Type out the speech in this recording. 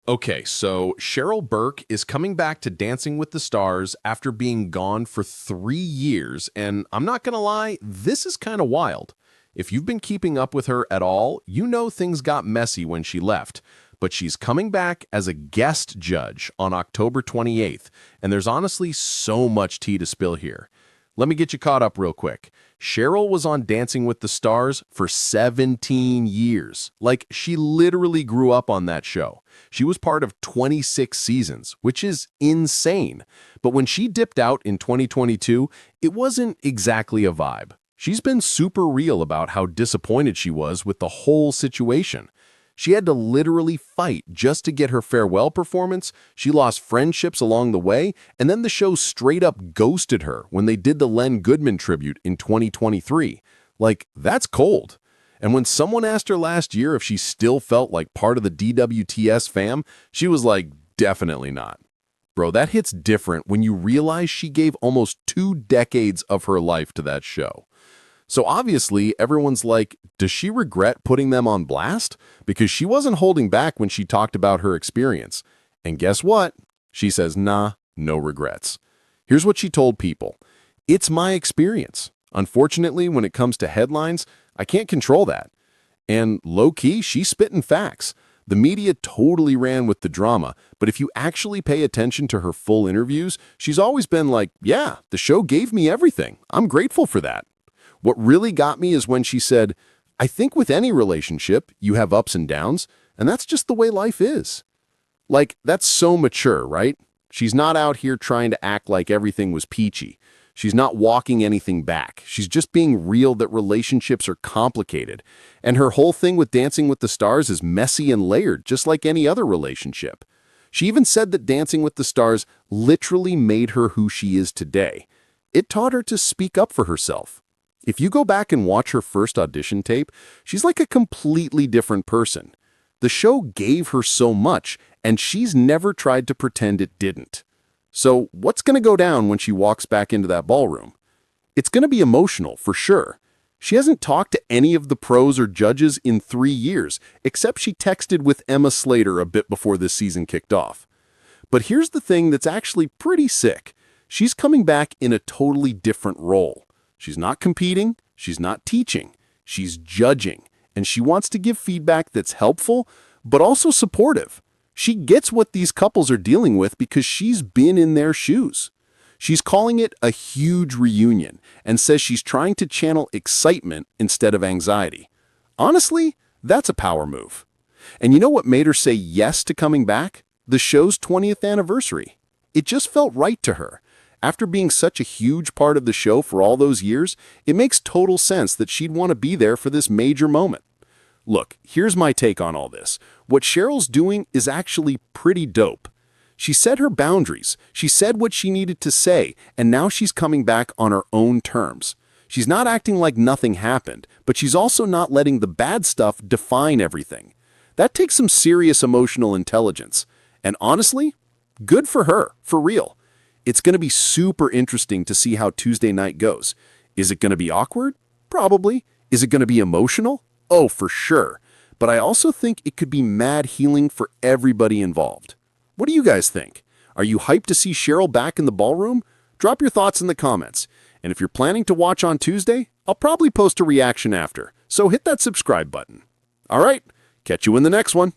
Okay, so Cheryl Burke is coming back to Dancing with the Stars after being gone for 3 years, and I'm not gonna lie, this is kind of wild. If you've been keeping up with her at all, you know things got messy when she left, but she's coming back as a guest judge on October 28th, and there's honestly so much tea to spill here. Let me get you caught up real quick. Cheryl was on Dancing with the Stars for 17 years. Like, she literally grew up on that show. She was part of 26 seasons, which is insane. But when she dipped out in 2022, it wasn't exactly a vibe. She's been super real about how disappointed she was with the whole situation. She had to literally fight just to get her farewell performance, she lost friendships along the way, and then the show straight up ghosted her when they did the Len Goodman tribute in 2023. Like, that's cold. And when someone asked her last year if she still felt like part of the DWTS fam, she was like, definitely not. Bro, that hits different when you realize she gave almost 2 decades of her life to that show. So obviously, everyone's like, does she regret putting them on blast? Because she wasn't holding back when she talked about her experience. And guess what? She says, nah, no regrets. Here's what she told people. It's my experience. Unfortunately, when it comes to headlines, I can't control that. And low-key, she's spitting facts. The media totally ran with the drama, but if you actually pay attention to her full interviews, she's always been like, yeah, the show gave me everything. I'm grateful for that. What really got me is when she said, I think with any relationship, you have ups and downs, and that's just the way life is. Like, that's so mature, right? She's not out here trying to act like everything was peachy. She's not walking anything back. She's just being real that relationships are complicated. And her whole thing with Dancing with the Stars is messy and layered, just like any other relationship. She even said that Dancing with the Stars literally made her who she is today. It taught her to speak up for herself. If you go back and watch her first audition tape, she's like a completely different person. The show gave her so much, and she's never tried to pretend it didn't. So what's going to go down when she walks back into that ballroom? It's going to be emotional, for sure. She hasn't talked to any of the pros or judges in 3 years, except she texted with Emma Slater a bit before this season kicked off. But here's the thing that's actually pretty sick. She's coming back in a totally different role. She's not competing, she's not teaching, she's judging, and she wants to give feedback that's helpful, but also supportive. She gets what these couples are dealing with because she's been in their shoes. She's calling it a huge reunion and says she's trying to channel excitement instead of anxiety. Honestly, that's a power move. And you know what made her say yes to coming back? The show's 20th anniversary. It just felt right to her. After being such a huge part of the show for all those years, it makes total sense that she'd want to be there for this major moment. Look, here's my take on all this. What Cheryl's doing is actually pretty dope. She set her boundaries, she said what she needed to say, and now she's coming back on her own terms. She's not acting like nothing happened, but she's also not letting the bad stuff define everything. That takes some serious emotional intelligence. And honestly, good for her, for real. It's going to be super interesting to see how Tuesday night goes. Is it going to be awkward? Probably. Is it going to be emotional? Oh, for sure. But I also think it could be mad healing for everybody involved. What do you guys think? Are you hyped to see Cheryl back in the ballroom? Drop your thoughts in the comments. And if you're planning to watch on Tuesday, I'll probably post a reaction after. So hit that subscribe button. All right, catch you in the next one.